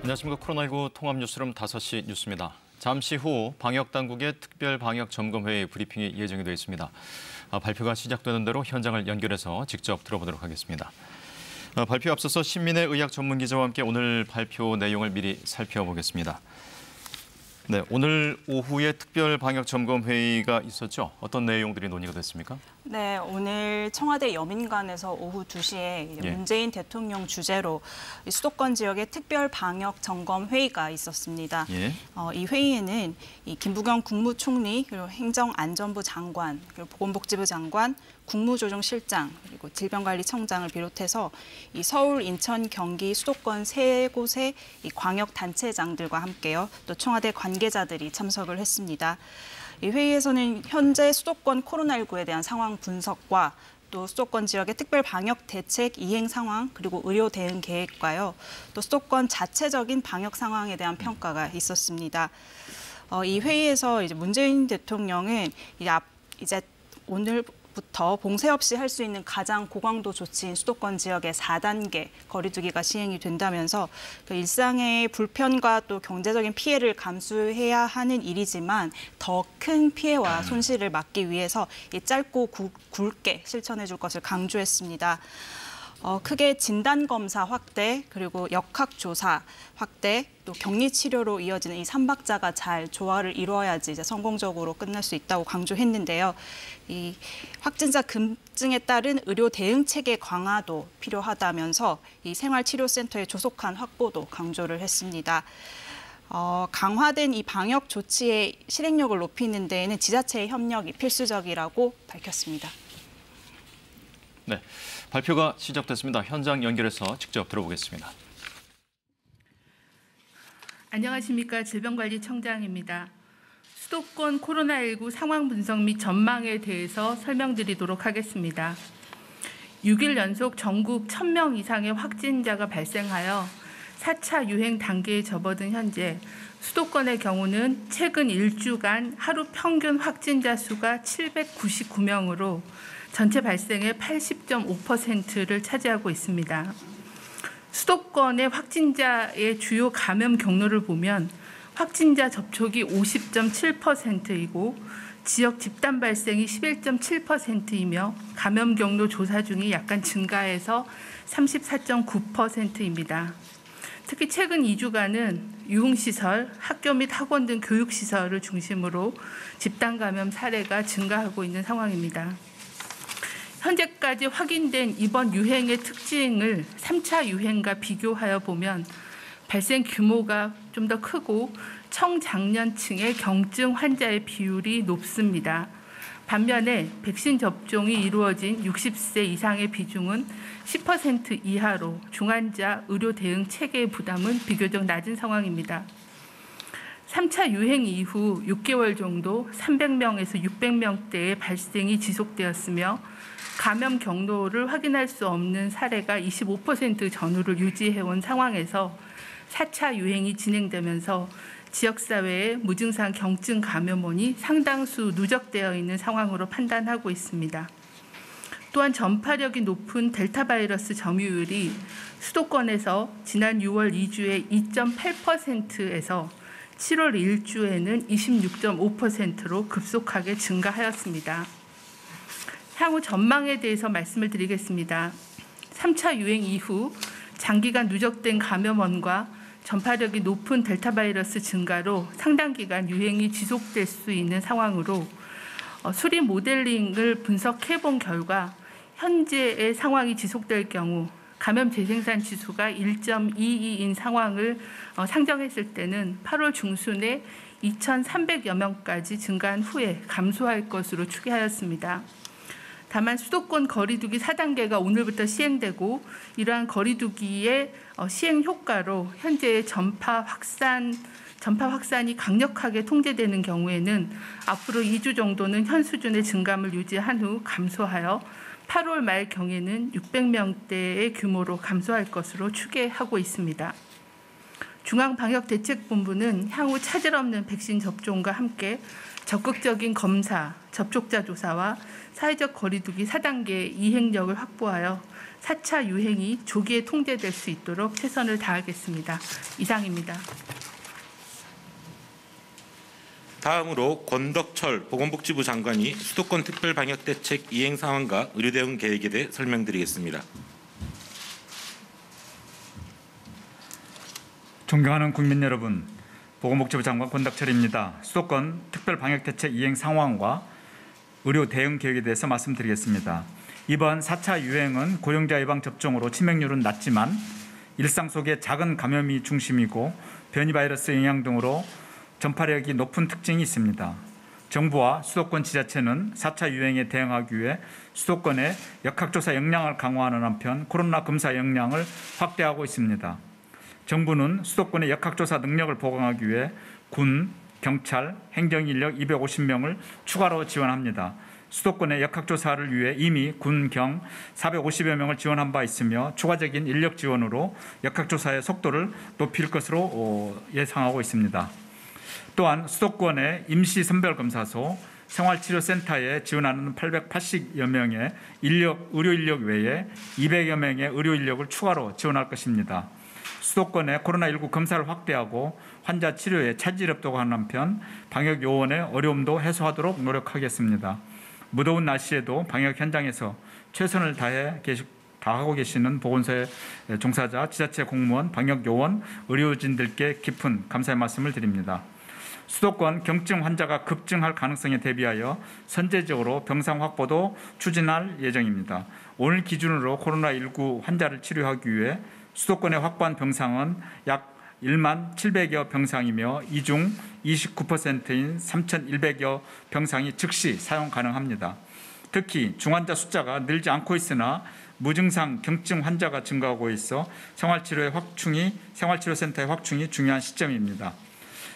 안녕하십니까. 코로나19 통합뉴스룸 5시 뉴스입니다. 잠시 후 방역당국의 특별방역점검회의 브리핑이 예정이 되어 있습니다. 발표가 시작되는 대로 현장을 연결해서 직접 들어보도록 하겠습니다. 발표에 앞서서 신민의 의학 전문기자와 함께 오늘 발표 내용을 미리 살펴보겠습니다. 네, 오늘 오후에 특별방역점검회의가 있었죠? 어떤 내용들이 논의가 됐습니까? 네, 오늘 청와대 여민관에서 오후 2시에 문재인 대통령 주재로 수도권 지역의 특별방역점검회의가 있었습니다. 이 회의에는 김부겸 국무총리, 그리고 행정안전부 장관, 그리고 보건복지부 장관, 국무조정실장, 그리고 질병관리청장을 비롯해서 이 서울, 인천, 경기, 수도권 세 곳의 이 광역단체장들과 함께요. 또 청와대 관계자들이 참석을 했습니다. 이 회의에서는 현재 수도권 코로나19에 대한 상황 분석과 또 수도권 지역의 특별 방역 대책 이행 상황, 그리고 의료 대응 계획과요. 또 수도권 자체적인 방역 상황에 대한 평가가 있었습니다. 이 회의에서 이제 문재인 대통령은 이제 오늘부터 봉쇄 없이 할 수 있는 가장 고강도 조치인 수도권 지역의 4단계 거리두기가 시행이 된다면서 일상의 불편과 또 경제적인 피해를 감수해야 하는 일이지만 더 큰 피해와 손실을 막기 위해서 짧고 굵게 실천해 줄 것을 강조했습니다. 크게 진단검사 확대, 그리고 역학조사 확대, 또 격리치료로 이어지는 이 3박자가 잘 조화를 이루어야지 이제 성공적으로 끝날 수 있다고 강조했는데요. 이 확진자 급증에 따른 의료 대응 체계 강화도 필요하다면서 이 생활치료센터의 조속한 확보도 강조를 했습니다. 강화된 이 방역 조치의 실행력을 높이는 데에는 지자체의 협력이 필수적이라고 밝혔습니다. 네, 발표가 시작됐습니다. 현장 연결해서 직접 들어보겠습니다. 안녕하십니까. 질병관리청장입니다. 수도권 코로나19 상황 분석 및 전망에 대해서 설명드리도록 하겠습니다. 6일 연속 전국 1,000명 이상의 확진자가 발생하여 4차 유행 단계에 접어든 현재 수도권의 경우는 최근 1주간 하루 평균 확진자 수가 799명으로 전체 발생의 80.5%를 차지하고 있습니다. 수도권의 확진자의 주요 감염 경로를 보면 확진자 접촉이 50.7%이고 지역 집단 발생이 11.7%이며 감염 경로 조사 중이 약간 증가해서 34.9%입니다. 특히 최근 2주간은 유흥시설, 학교 및 학원 등 교육시설을 중심으로 집단 감염 사례가 증가하고 있는 상황입니다. 현재까지 확인된 이번 유행의 특징을 3차 유행과 비교하여 보면 발생 규모가 좀 더 크고 청장년층의 경증 환자의 비율이 높습니다. 반면에 백신 접종이 이루어진 60세 이상의 비중은 10% 이하로 중환자 의료 대응 체계의 부담은 비교적 낮은 상황입니다. 3차 유행 이후 6개월 정도 300명에서 600명대의 발생이 지속되었으며 감염 경로를 확인할 수 없는 사례가 25% 전후를 유지해온 상황에서 4차 유행이 진행되면서 지역사회의 무증상 경증 감염원이 상당수 누적되어 있는 상황으로 판단하고 있습니다. 또한 전파력이 높은 델타 바이러스 점유율이 수도권에서 지난 6월 2주에 2.8%에서 7월 1주에는 26.5%로 급속하게 증가하였습니다. 향후 전망에 대해서 말씀을 드리겠습니다. 3차 유행 이후 장기간 누적된 감염원과 전파력이 높은 델타 바이러스 증가로 상당 기간 유행이 지속될 수 있는 상황으로 수리 모델링을 분석해 본 결과 현재의 상황이 지속될 경우 감염 재생산 지수가 1.22인 상황을 상정했을 때는 8월 중순에 2,300여 명까지 증가한 후에 감소할 것으로 추계하였습니다. 다만 수도권 거리두기 4단계가 오늘부터 시행되고 이러한 거리두기의 시행 효과로 현재의 전파 확산이 강력하게 통제되는 경우에는 앞으로 2주 정도는 현 수준의 증감을 유지한 후 감소하여 8월 말 경에는 600명대의 규모로 감소할 것으로 추계하고 있습니다. 중앙방역대책본부는 향후 차질 없는 백신 접종과 함께 적극적인 검사, 접촉자 조사와 사회적 거리두기 4단계 이행력을 확보하여 4차 유행이 조기에 통제될 수 있도록 최선을 다하겠습니다. 이상입니다. 다음으로 권덕철 보건복지부 장관이 수도권 특별방역대책 이행 상황과 의료 대응 계획에 대해 설명드리겠습니다. 존경하는 국민 여러분, 보건복지부 장관 권덕철입니다. 수도권 특별방역대책 이행 상황과 의료 대응 계획에 대해서 말씀드리겠습니다. 이번 4차 유행은 고령자 예방 접종으로 치명률은 낮지만 일상 속에 작은 감염이 중심이고 변이 바이러스 영향 등으로 전파력이 높은 특징이 있습니다. 정부와 수도권 지자체는 4차 유행에 대응하기 위해 수도권의 역학조사 역량을 강화하는 한편 코로나 검사 역량을 확대하고 있습니다. 정부는 수도권의 역학조사 능력을 보강하기 위해 군, 경찰, 행정인력 250명을 추가로 지원합니다. 수도권의 역학조사를 위해 이미 군, 경 450여 명을 지원한 바 있으며 추가적인 인력 지원으로 역학조사의 속도를 높일 것으로 예상하고 있습니다. 또한 수도권의 임시선별검사소, 생활치료센터에 지원하는 880여 명의 의료 인력 외에 200여 명의 의료 인력을 추가로 지원할 것입니다. 수도권의 코로나19 검사를 확대하고 환자 치료에 차질이 없도록 하는 한편 방역 요원의 어려움도 해소하도록 노력하겠습니다. 무더운 날씨에도 방역 현장에서 최선을 다하고 계시는 보건소의 종사자, 지자체 공무원, 방역 요원, 의료진들께 깊은 감사의 말씀을 드립니다. 수도권 경증 환자가 급증할 가능성에 대비하여 선제적으로 병상 확보도 추진할 예정입니다. 오늘 기준으로 코로나19 환자를 치료하기 위해 수도권에 확보한 병상은 약 1만 700여 병상이며 이 중 29%인 3,100여 병상이 즉시 사용 가능합니다. 특히 중환자 숫자가 늘지 않고 있으나 무증상 경증 환자가 증가하고 있어 생활치료센터의 확충이 중요한 시점입니다.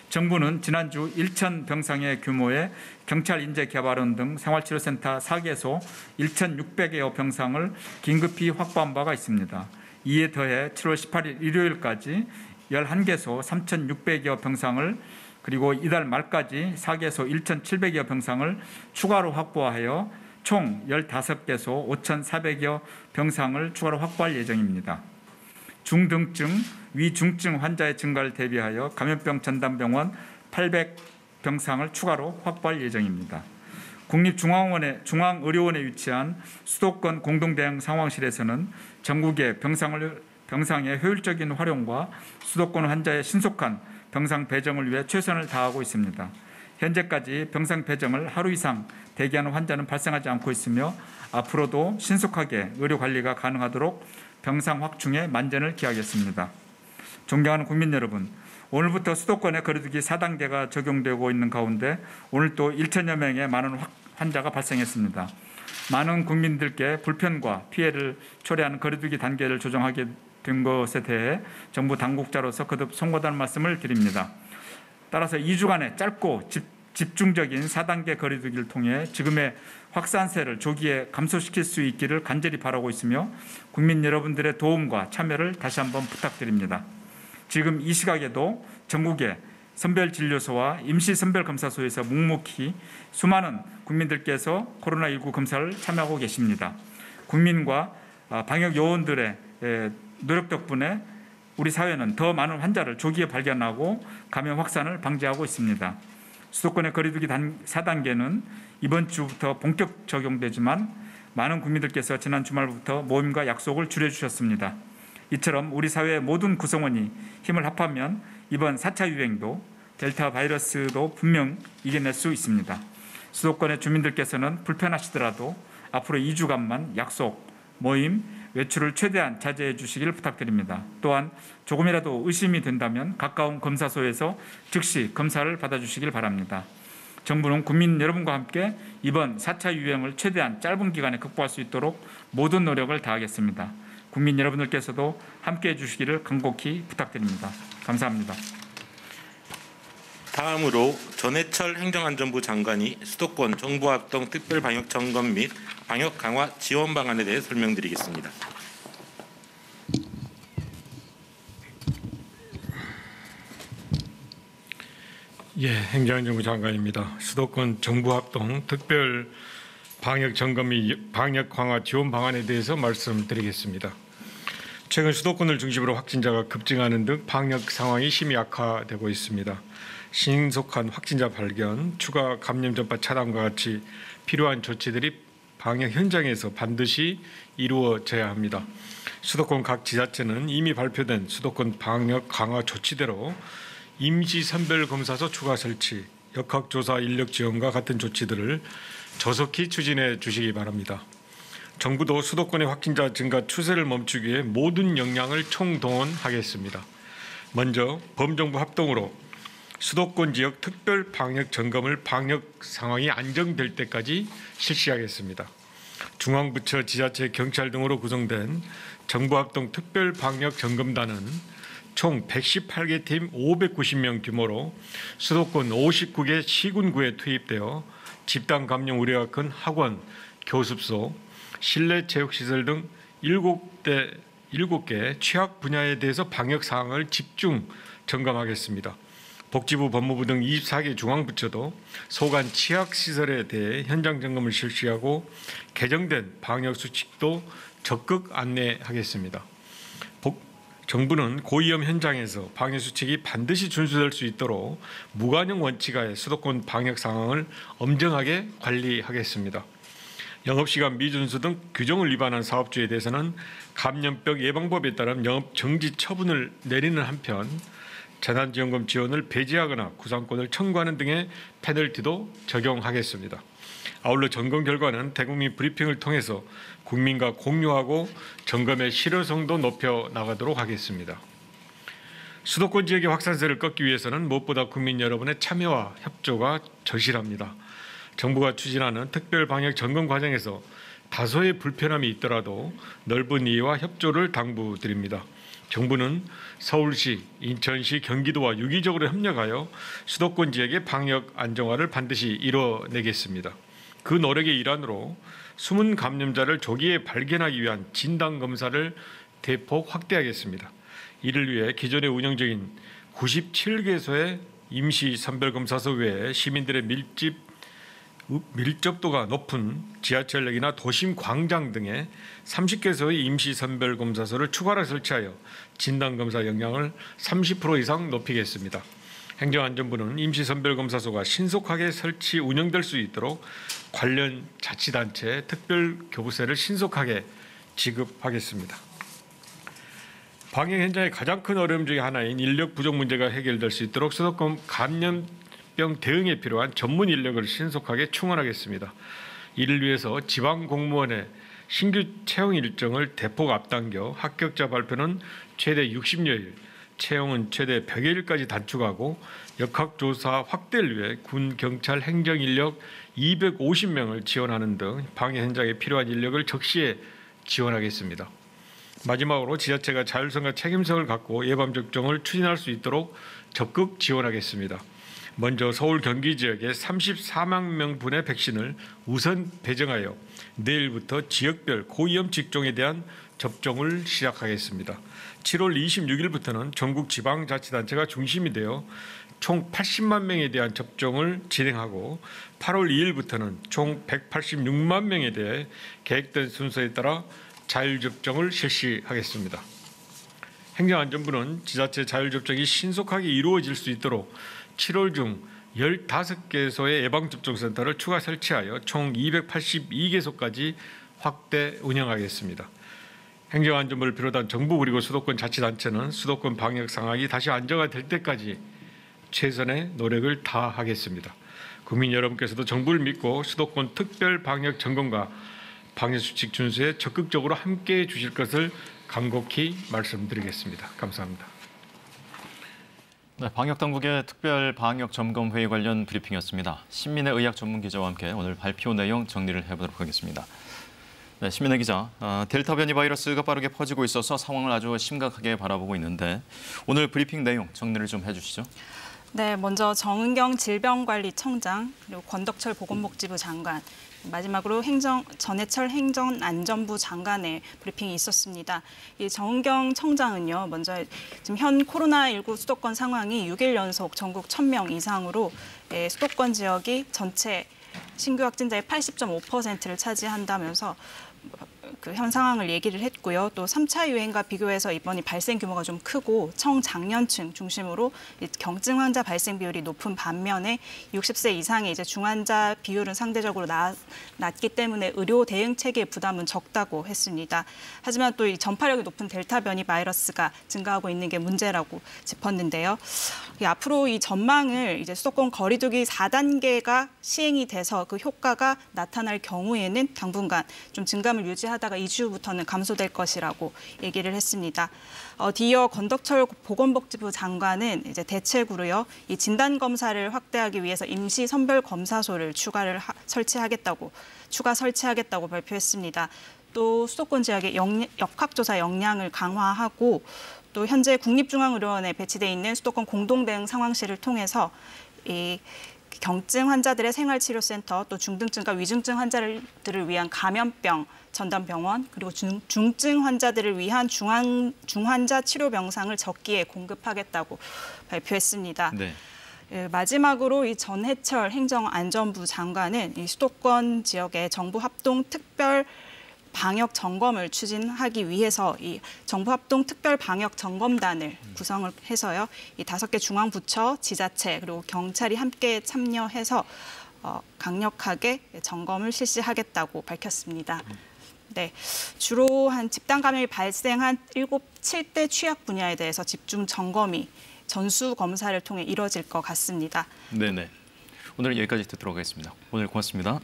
정부는 지난주 1,000 병상의 규모의 경찰 인재 개발원 등 생활치료센터 4개소 1,600여 병상을 긴급히 확보한 바가 있습니다. 이에 더해 7월 18일 일요일까지 11개소 3,600여 병상을 그리고 이달 말까지 4개소 1,700여 병상을 추가로 확보하여 총 15개소 5,400여 병상을 추가로 확보할 예정입니다. 중등증, 위중증 환자의 증가를 대비하여 감염병 전담병원 800병상을 추가로 확보할 예정입니다. 국립중앙의료원에 위치한 수도권 공동대응 상황실에서는 전국의 병상의 효율적인 활용과 수도권 환자의 신속한 병상 배정을 위해 최선을 다하고 있습니다. 현재까지 병상 배정을 하루 이상 대기하는 환자는 발생하지 않고 있으며 앞으로도 신속하게 의료 관리가 가능하도록 병상 확충에 만전을 기하겠습니다. 존경하는 국민 여러분, 오늘부터 수도권의 거리두기 4단계가 적용되고 있는 가운데 오늘 또 1천여 명의 많은 환자가 발생했습니다. 많은 국민들께 불편과 피해를 초래하는 거리두기 단계를 조정하게 된 것에 대해 정부 당국자로서 거듭 송구하다는 말씀을 드립니다. 따라서 2주간의 짧고 집중적인 4단계 거리두기를 통해 지금의 확산세를 조기에 감소시킬 수 있기를 간절히 바라고 있으며 국민 여러분들의 도움과 참여를 다시 한번 부탁드립니다. 지금 이 시각에도 전국의 선별진료소와 임시선별검사소에서 묵묵히 수많은 국민들께서 코로나19 검사를 참여하고 계십니다. 국민과 방역요원들의 노력 덕분에 우리 사회는 더 많은 환자를 조기에 발견하고 감염 확산을 방지하고 있습니다. 수도권의 거리두기 4단계는 이번 주부터 본격 적용되지만 많은 국민들께서 지난 주말부터 모임과 약속을 줄여주셨습니다. 이처럼 우리 사회의 모든 구성원이 힘을 합하면 이번 4차 유행도 델타 바이러스도 분명 이겨낼 수 있습니다. 수도권의 주민들께서는 불편하시더라도 앞으로 2주간만 약속, 모임, 외출을 최대한 자제해 주시기를 부탁드립니다. 또한 조금이라도 의심이 된다면 가까운 검사소에서 즉시 검사를 받아주시길 바랍니다. 정부는 국민 여러분과 함께 이번 4차 유행을 최대한 짧은 기간에 극복할 수 있도록 모든 노력을 다하겠습니다. 국민 여러분들께서도 함께해 주시기를 간곡히 부탁드립니다. 감사합니다. 다음으로 전해철 행정안전부 장관이 수도권 정부합동 특별방역 점검 및 방역 강화 지원 방안에 대해 설명드리겠습니다. 예, 행정안전부 장관입니다. 수도권 정부합동 특별 방역 점검 및 방역 강화 지원 방안에 대해서 말씀드리겠습니다. 최근 수도권을 중심으로 확진자가 급증하는 등 방역 상황이 심히 악화되고 있습니다. 신속한 확진자 발견, 추가 감염 전파 차단과 같이 필요한 조치들이 방역 현장에서 반드시 이루어져야 합니다. 수도권 각 지자체는 이미 발표된 수도권 방역 강화 조치대로 임시선별검사소 추가 설치, 역학조사 인력 지원과 같은 조치들을 조속히 추진해 주시기 바랍니다. 정부도 수도권의 확진자 증가 추세를 멈추기 위해 모든 역량을 총동원하겠습니다. 먼저 범정부 합동으로 수도권 지역 특별 방역 점검을 방역 상황이 안정될 때까지 실시하겠습니다. 중앙부처, 지자체, 경찰 등으로 구성된 정부합동 특별 방역 점검단은 총 118개 팀 590명 규모로 수도권 59개 시군구에 투입되어 집단 감염 우려가 큰 학원, 교습소, 실내 체육시설 등 7개 취약 분야에 대해서 방역 사항을 집중 점검하겠습니다. 복지부, 법무부 등 24개 중앙부처도 소관 취약시설에 대해 현장 점검을 실시하고 개정된 방역수칙도 적극 안내하겠습니다. 정부는 고위험 현장에서 방역수칙이 반드시 준수될 수 있도록 무관용 원칙하에 수도권 방역 상황을 엄정하게 관리하겠습니다. 영업시간 미준수 등 규정을 위반한 사업주에 대해서는 감염병 예방법에 따른 영업 정지 처분을 내리는 한편 재난지원금 지원을 배제하거나 구상권을 청구하는 등의 페널티도 적용하겠습니다. 아울러 점검 결과는 대국민 브리핑을 통해서 국민과 공유하고 점검의 실효성도 높여 나가도록 하겠습니다. 수도권 지역의 확산세를 꺾기 위해서는 무엇보다 국민 여러분의 참여와 협조가 절실합니다. 정부가 추진하는 특별 방역 점검 과정에서 다소의 불편함이 있더라도 넓은 이해와 협조를 당부드립니다. 정부는 서울시, 인천시, 경기도와 유기적으로 협력하여 수도권 지역의 방역 안정화를 반드시 이뤄내겠습니다. 그 노력의 일환으로 숨은 감염자를 조기에 발견하기 위한 진단검사를 대폭 확대하겠습니다. 이를 위해 기존에 운영 중인 97개소의 임시선별검사소 외에 시민들의 밀접도가 높은 지하철역이나 도심 광장 등의 30개소의 임시선별검사소를 추가로 설치하여 진단검사 역량을 30% 이상 높이겠습니다. 행정안전부는 임시선별검사소가 신속하게 설치 운영될 수 있도록 관련 자치단체 특별교부세를 신속하게 지급하겠습니다. 방역 현장의 가장 큰 어려움 중에 하나인 인력 부족 문제가 해결될 수 있도록 수도권 감염병 대응에 필요한 전문 인력을 신속하게 충원하겠습니다. 이를 위해서 지방 공무원의 신규 채용 일정을 대폭 앞당겨 합격자 발표는 최대 60여일, 채용은 최대 100여일까지 단축하고 역학조사 확대를 위해 군, 경찰, 행정 인력 250명을 지원하는 등 방역 현장에 필요한 인력을 적시에 지원하겠습니다. 마지막으로 지자체가 자율성과 책임성을 갖고 예방접종을 추진할 수 있도록 적극 지원하겠습니다. 먼저 서울 경기 지역에 34만 명분의 백신을 우선 배정하여 내일부터 지역별 고위험 직종에 대한 접종을 시작하겠습니다. 7월 26일부터는 전국 지방자치단체가 중심이 되어 총 80만 명에 대한 접종을 진행하고 8월 2일부터는 총 186만 명에 대해 계획된 순서에 따라 자율접종을 실시하겠습니다. 행정안전부는 지자체 자율접종이 신속하게 이루어질 수 있도록 7월 중 15개소의 예방접종센터를 추가 설치하여 총 282개소까지 확대 운영하겠습니다. 행정안전부를 비롯한 정부 그리고 수도권 자치단체는 수도권 방역 상황이 다시 안정화될 때까지 최선의 노력을 다하겠습니다. 국민 여러분께서도 정부를 믿고 수도권 특별 방역 점검과 방역수칙 준수에 적극적으로 함께해 주실 것을 간곡히 말씀드리겠습니다. 감사합니다. 네, 방역당국의 특별 방역 점검 회의 관련 브리핑이었습니다. 신민의 의학 전문 기자와 함께 오늘 발표 내용 정리를 해보도록 하겠습니다. 네, 신민의 기자, 델타 변이 바이러스가 빠르게 퍼지고 있어서 상황을 아주 심각하게 바라보고 있는데 오늘 브리핑 내용 정리를 좀 해주시죠. 네, 먼저 정은경 질병관리청장 그리고 권덕철 보건복지부 장관 마지막으로 전해철 행정안전부 장관의 브리핑이 있었습니다. 이 정은경 청장은요, 먼저 지금 현 코로나19 수도권 상황이 6일 연속 전국 1,000명 이상으로 수도권 지역이 전체 신규 확진자의 80.5%를 차지한다면서 그 현 상황을 얘기를 했고요. 또 3차 유행과 비교해서 이번이 발생 규모가 좀 크고 청장년층 중심으로 경증 환자 발생 비율이 높은 반면에 60세 이상의 이제 중환자 비율은 상대적으로 낮기 때문에 의료 대응 체계의 부담은 적다고 했습니다. 하지만 또 이 전파력이 높은 델타 변이 바이러스가 증가하고 있는 게 문제라고 짚었는데요. 앞으로 이 전망을 이제 수도권 거리두기 4단계가 시행이 돼서 그 효과가 나타날 경우에는 당분간 좀 증감을 유지하다가 2주부터는 감소될 것이라고 얘기를 했습니다. 뒤이어 권덕철 보건복지부 장관은 이제 대책으로요, 이 진단 검사를 확대하기 위해서 임시 선별 검사소를 추가 설치하겠다고 발표했습니다. 또 수도권 지역의 역학조사 역량을 강화하고 또 현재 국립중앙의료원에 배치돼 있는 수도권 공동대응 상황실을 통해서 이 경증 환자들의 생활치료센터, 또 중등증과 위중증 환자들을 위한 감염병 전담병원, 그리고 중증 환자들을 위한 중환자 치료 병상을 적기에 공급하겠다고 발표했습니다. 네. 마지막으로 이 전해철 행정안전부 장관은 이 수도권 지역의 정부 합동 특별 방역 점검을 추진하기 위해서 이 정부 합동 특별 방역 점검단을 구성을 해서요. 이 5개 중앙부처, 지자체 그리고 경찰이 함께 참여해서 강력하게 점검을 실시하겠다고 밝혔습니다. 네, 주로 한 집단 감염이 발생한 7대 취약 분야에 대해서 집중 점검이 전수 검사를 통해 이뤄질 것 같습니다. 네네. 오늘 여기까지 듣도록 하겠습니다. 오늘 고맙습니다.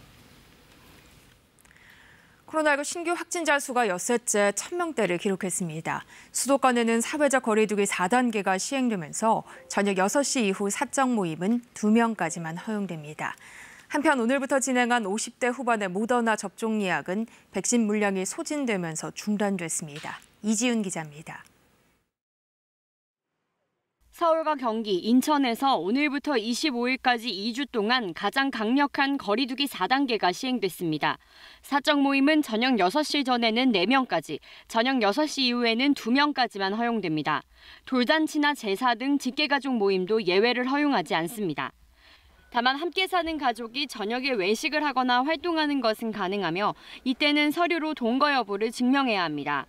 코로나19 신규 확진자 수가 엿새째 1000명대를 기록했습니다. 수도권에는 사회적 거리두기 4단계가 시행되면서 저녁 6시 이후 사적 모임은 2명까지만 허용됩니다. 한편 오늘부터 진행한 50대 후반의 모더나 접종 예약은 백신 물량이 소진되면서 중단됐습니다. 이지윤 기자입니다. 서울과 경기, 인천에서 오늘부터 25일까지 2주 동안 가장 강력한 거리두기 4단계가 시행됐습니다. 사적 모임은 저녁 6시 전에는 4명까지, 저녁 6시 이후에는 2명까지만 허용됩니다. 돌잔치나 제사 등 직계가족 모임도 예외를 허용하지 않습니다. 다만 함께 사는 가족이 저녁에 외식을 하거나 활동하는 것은 가능하며 이때는 서류로 동거 여부를 증명해야 합니다.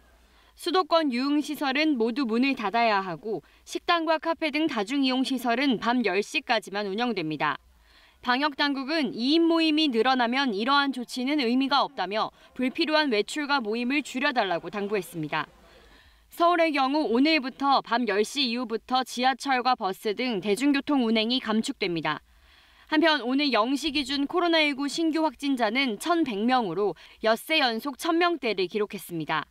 수도권 유흥시설은 모두 문을 닫아야 하고 식당과 카페 등 다중이용시설은 밤 10시까지만 운영됩니다. 방역당국은 2인 모임이 늘어나면 이러한 조치는 의미가 없다며 불필요한 외출과 모임을 줄여달라고 당부했습니다. 서울의 경우 오늘부터 밤 10시 이후부터 지하철과 버스 등 대중교통 운행이 감축됩니다. 한편 오늘 0시 기준 코로나19 신규 확진자는 1,100명으로 엿새 연속 1000명대를 기록했습니다.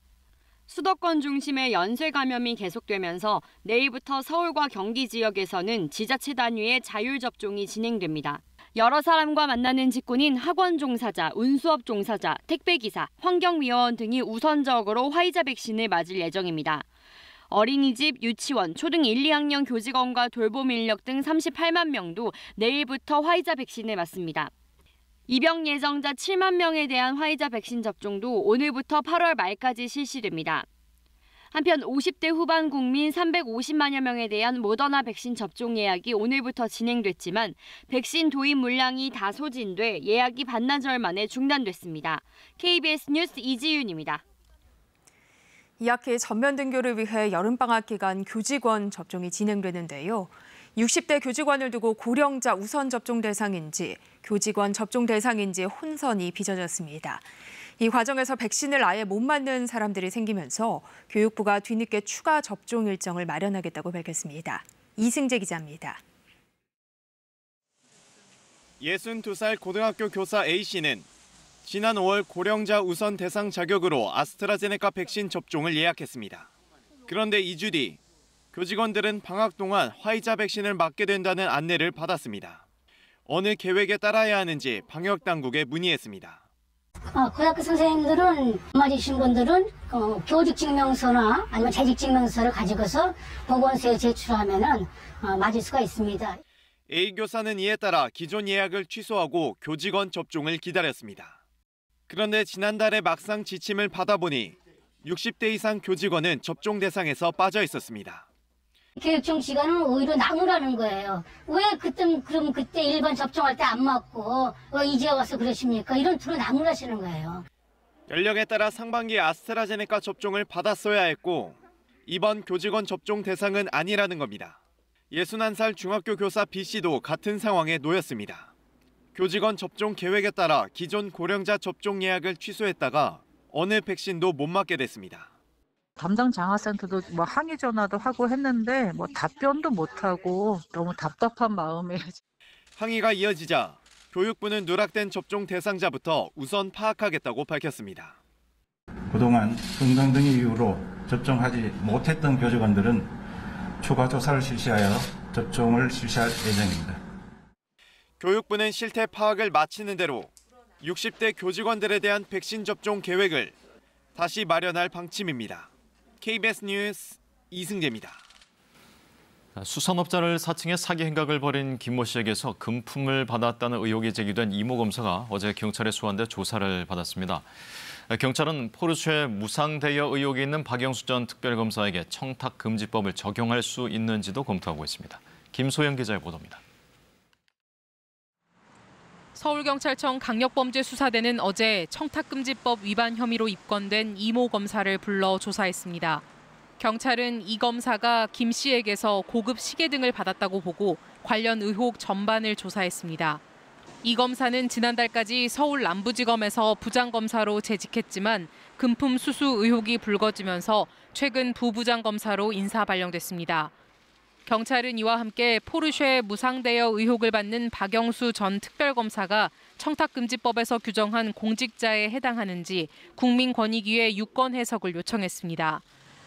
수도권 중심의 연쇄 감염이 계속되면서 내일부터 서울과 경기 지역에서는 지자체 단위의 자율 접종이 진행됩니다. 여러 사람과 만나는 직군인 학원 종사자, 운수업 종사자, 택배기사, 환경미화원 등이 우선적으로 화이자 백신을 맞을 예정입니다. 어린이집, 유치원, 초등 1, 2학년 교직원과 돌봄 인력 등 38만 명도 내일부터 화이자 백신을 맞습니다. 입영 예정자 7만 명에 대한 화이자 백신 접종도 오늘부터 8월 말까지 실시됩니다. 한편 50대 후반 국민 350만여 명에 대한 모더나 백신 접종 예약이 오늘부터 진행됐지만 백신 도입 물량이 다 소진돼 예약이 반나절 만에 중단됐습니다. KBS 뉴스 이지윤입니다. 2학기 전면 등교를 위해 여름방학 기간 교직원 접종이 진행되는데요. 60대 교직원을 두고 고령자 우선 접종 대상인지 교직원 접종 대상인지 혼선이 빚어졌습니다. 이 과정에서 백신을 아예 못 맞는 사람들이 생기면서 교육부가 뒤늦게 추가 접종 일정을 마련하겠다고 밝혔습니다. 이승재 기자입니다. 62살 고등학교 교사 A씨는 지난 5월 고령자 우선 대상 자격으로 아스트라제네카 백신 접종을 예약했습니다. 그런데 2주 뒤 교직원들은 방학 동안 화이자 백신을 맞게 된다는 안내를 받았습니다. 어느 계획에 따라야 하는지 방역당국에 문의했습니다. 고등학교 선생님들은 맞으신 분들은 교직증명서나 아니면 재직증명서를 가지고서 보건소에 제출하면 맞을 수가 있습니다. A 교사는 이에 따라 기존 예약을 취소하고 교직원 접종을 기다렸습니다. 그런데 지난달에 막상 지침을 받아보니 60대 이상 교직원은 접종 대상에서 빠져 있었습니다. 교육청 시간은 오히려 나누라는 거예요. 왜 그럼 그때 일반 접종할 때 안 맞고 이제 와서 그러십니까? 이런 투로 나누라시는 거예요. 연령에 따라 상반기 아스트라제네카 접종을 받았어야 했고 이번 교직원 접종 대상은 아니라는 겁니다. 61살 중학교 교사 B씨도 같은 상황에 놓였습니다. 교직원 접종 계획에 따라 기존 고령자 접종 예약을 취소했다가 어느 백신도 못 맞게 됐습니다. 담당 장학센터도 항의 전화도 하고 했는데 답변도 못 하고 너무 답답한 마음에. 항의가 이어지자 교육부는 누락된 접종 대상자부터 우선 파악하겠다고 밝혔습니다. 그동안 건강 등의 이유로 접종하지 못했던 교직원들은 추가 조사를 실시하여 접종을 실시할 예정입니다. 교육부는 실태 파악을 마치는 대로 60대 교직원들에 대한 백신 접종 계획을 다시 마련할 방침입니다. KBS 뉴스 이승재입니다. 수산업자를 사칭해 사기 행각을 벌인 김모 씨에게서 금품을 받았다는 의혹이 제기된 이모 검사가 어제 경찰에 소환돼 조사를 받았습니다. 경찰은 포르쉐 무상대여 의혹이 있는 박영수 전 특별검사에게 청탁금지법을 적용할 수 있는지도 검토하고 있습니다. 김소영 기자의 보도입니다. 서울경찰청 강력범죄수사대는 어제 청탁금지법 위반 혐의로 입건된 이모 검사를 불러 조사했습니다. 경찰은 이 검사가 김 씨에게서 고급 시계 등을 받았다고 보고 관련 의혹 전반을 조사했습니다. 이 검사는 지난달까지 서울 남부지검에서 부장검사로 재직했지만 금품 수수 의혹이 불거지면서 최근 부부장검사로 인사 발령됐습니다. 경찰은 이와 함께 포르쉐 무상대여 의혹을 받는 박영수 전 특별검사가 청탁금지법에서 규정한 공직자에 해당하는지 국민권익위에 유권 해석을 요청했습니다.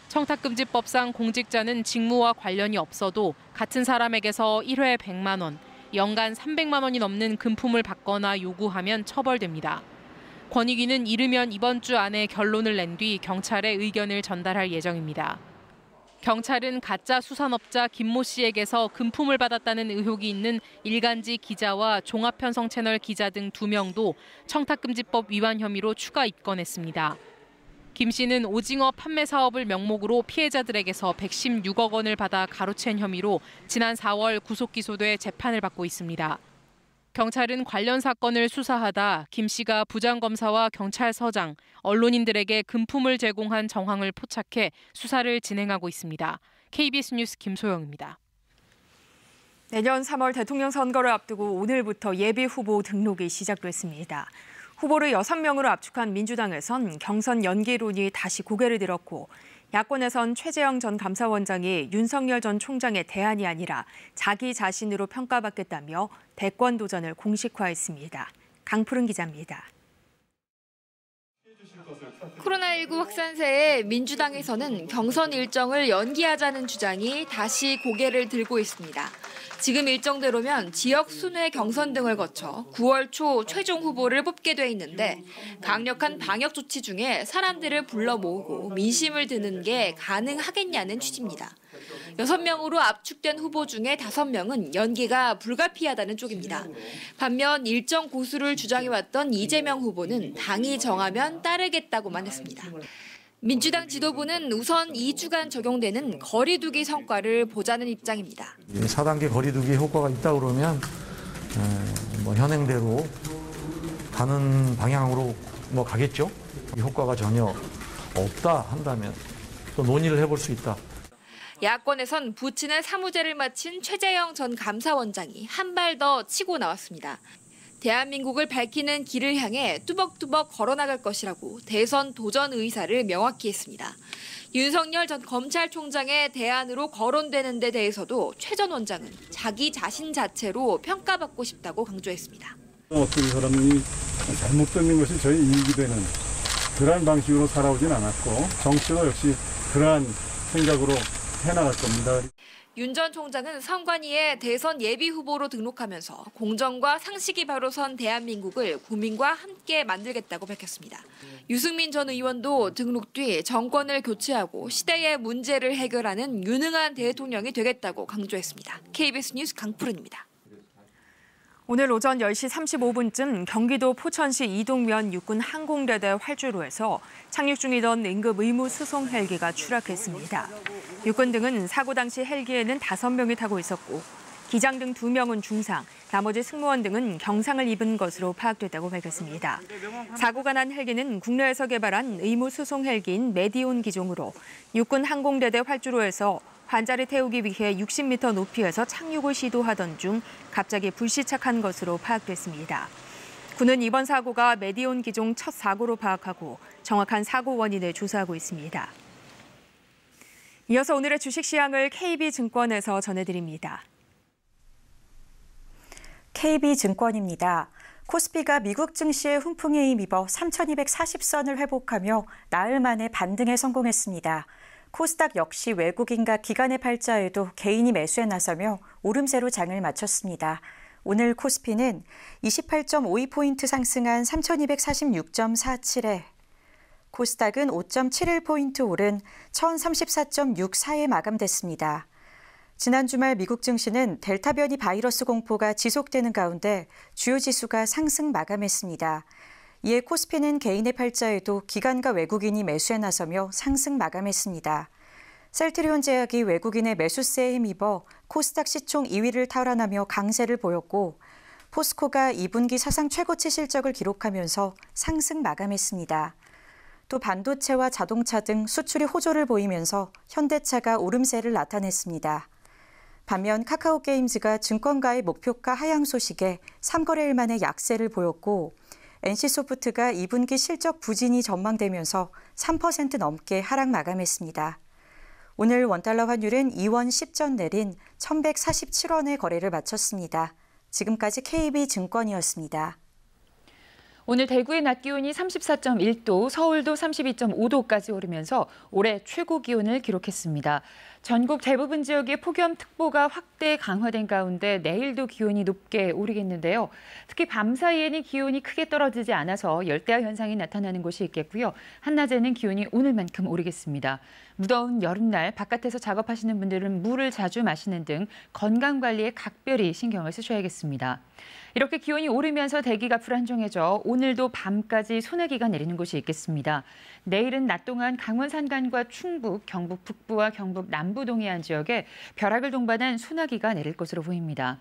청탁금지법상 공직자는 직무와 관련이 없어도 같은 사람에게서 1회 100만 원, 연간 300만 원이 넘는 금품을 받거나 요구하면 처벌됩니다. 권익위는 이르면 이번 주 안에 결론을 낸 뒤 경찰에 의견을 전달할 예정입니다. 경찰은 가짜 수산업자 김모 씨에게서 금품을 받았다는 의혹이 있는 일간지 기자와 종합편성 채널 기자 등 2명도 청탁금지법 위반 혐의로 추가 입건했습니다. 김 씨는 오징어 판매 사업을 명목으로 피해자들에게서 116억 원을 받아 가로챈 혐의로 지난 4월 구속 기소돼 재판을 받고 있습니다. 경찰은 관련 사건을 수사하다 김 씨가 부장검사와 경찰서장, 언론인들에게 금품을 제공한 정황을 포착해 수사를 진행하고 있습니다. KBS 뉴스 김소영입니다. 내년 3월 대통령 선거를 앞두고 오늘부터 예비 후보 등록이 시작됐습니다. 후보를 6명으로 압축한 민주당에선 경선 연기론이 다시 고개를 들었고 야권에선 최재형 전 감사원장이 윤석열 전 총장의 대안이 아니라 자기 자신으로 평가받겠다며 대권 도전을 공식화했습니다. 강푸른 기자입니다. 코로나19 확산세에 민주당에서는 경선 일정을 연기하자는 주장이 다시 고개를 들고 있습니다. 지금 일정대로면 지역 순회 경선 등을 거쳐 9월 초 최종 후보를 뽑게 돼 있는데 강력한 방역 조치 중에 사람들을 불러 모으고 민심을 드는 게 가능하겠냐는 취지입니다. 6명으로 압축된 후보 중에 5명은 연기가 불가피하다는 쪽입니다. 반면 일정 고수를 주장해왔던 이재명 후보는 당이 정하면 따르겠다고만 했습니다. 민주당 지도부는 우선 2주간 적용되는 거리 두기 성과를 보자는 입장입니다. 4단계 거리 두기 효과가 있다 그러면 현행대로 가는 방향으로 가겠죠. 효과가 전혀 없다 한다면 또 논의를 해볼 수 있다. 야권에선 부친의 사무제를 마친 최재형 전 감사원장이 한 발 더 치고 나왔습니다. 대한민국을 밝히는 길을 향해 뚜벅뚜벅 걸어나갈 것이라고 대선 도전 의사를 명확히 했습니다. 윤석열 전 검찰총장의 대안으로 거론되는 데 대해서도 최 전 원장은 자기 자신 자체로 평가받고 싶다고 강조했습니다. 어떤 사람이 잘못된 것이 저희 이익이 되는 그러한 방식으로 살아오진 않았고 정치도 역시 그러한 생각으로 해나갈 겁니다. 윤 전 총장은 선관위에 대선 예비 후보로 등록하면서 공정과 상식이 바로 선 대한민국을 국민과 함께 만들겠다고 밝혔습니다. 유승민 전 의원도 등록 뒤 정권을 교체하고 시대의 문제를 해결하는 유능한 대통령이 되겠다고 강조했습니다. KBS 뉴스 강푸른입니다. 오늘 오전 10시 35분쯤 경기도 포천시 이동면 육군 항공대대 활주로에서 착륙 중이던 응급 의무 수송 헬기가 추락했습니다. 육군 등은 사고 당시 헬기에는 5명이 타고 있었고 기장 등 2명은 중상, 나머지 승무원 등은 경상을 입은 것으로 파악됐다고 밝혔습니다. 사고가 난 헬기는 국내에서 개발한 의무 수송 헬기인 메디온 기종으로 육군 항공대대 활주로에서 환자를 태우기 위해 60m 높이에서 착륙을 시도하던 중 갑자기 불시착한 것으로 파악됐습니다. 군은 이번 사고가 메디온 기종 첫 사고로 파악하고 정확한 사고 원인을 조사하고 있습니다. 이어서 오늘의 주식 시황을 KB증권에서 전해드립니다. KB증권입니다. 코스피가 미국 증시의 훈풍에 힘입어 3,240선을 회복하며 나흘 만에 반등에 성공했습니다. 코스닥 역시 외국인과 기관의 팔자에도 개인이 매수에 나서며 오름세로 장을 마쳤습니다. 오늘 코스피는 28.52포인트 상승한 3,246.47에 코스닥은 5.71포인트 오른 1,034.64에 마감됐습니다. 지난 주말 미국 증시는 델타 변이 바이러스 공포가 지속되는 가운데 주요 지수가 상승 마감했습니다. 이에 코스피는 개인의 팔자에도 기관과 외국인이 매수에 나서며 상승 마감했습니다. 셀트리온 제약이 외국인의 매수세에 힘입어 코스닥 시총 2위를 탈환하며 강세를 보였고 포스코가 2분기 사상 최고치 실적을 기록하면서 상승 마감했습니다. 또 반도체와 자동차 등 수출이 호조를 보이면서 현대차가 오름세를 나타냈습니다. 반면 카카오게임즈가 증권가의 목표가 하향 소식에 3거래일 만에 약세를 보였고 NC소프트가 2분기 실적 부진이 전망되면서 3% 넘게 하락 마감했습니다. 오늘 원달러 환율은 2원 10전 내린 1,147원의 거래를 마쳤습니다. 지금까지 KB증권이었습니다. 오늘 대구의 낮 기온이 34.1도, 서울도 32.5도까지 오르면서 올해 최고 기온을 기록했습니다. 전국 대부분 지역에 폭염특보가 확대 강화된 가운데 내일도 기온이 높게 오르겠는데요. 특히 밤 사이에는 기온이 크게 떨어지지 않아서 열대야 현상이 나타나는 곳이 있겠고요. 한낮에는 기온이 오늘만큼 오르겠습니다. 무더운 여름날 바깥에서 작업하시는 분들은 물을 자주 마시는 등 건강관리에 각별히 신경을 쓰셔야겠습니다. 이렇게 기온이 오르면서 대기가 불안정해져 오늘도 밤까지 소나기가 내리는 곳이 있겠습니다. 내일은 낮 동안 강원 산간과 충북, 경북 북부와 경북 남부 동해안 지역에 벼락을 동반한 소나기가 내릴 것으로 보입니다.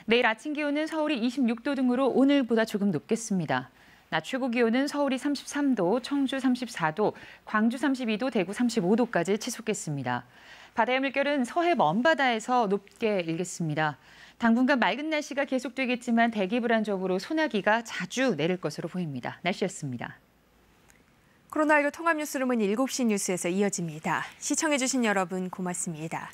내일 아침 기온은 서울이 26도 등으로 오늘보다 조금 높겠습니다. 낮 최고 기온은 서울이 33도, 청주 34도, 광주 32도, 대구 35도까지 치솟겠습니다. 바다의 물결은 서해 먼바다에서 높게 일겠습니다. 당분간 맑은 날씨가 계속되겠지만 대기 불안정으로 소나기가 자주 내릴 것으로 보입니다. 날씨였습니다. 코로나19 통합 뉴스룸은 7시 뉴스에서 이어집니다. 시청해주신 여러분 고맙습니다.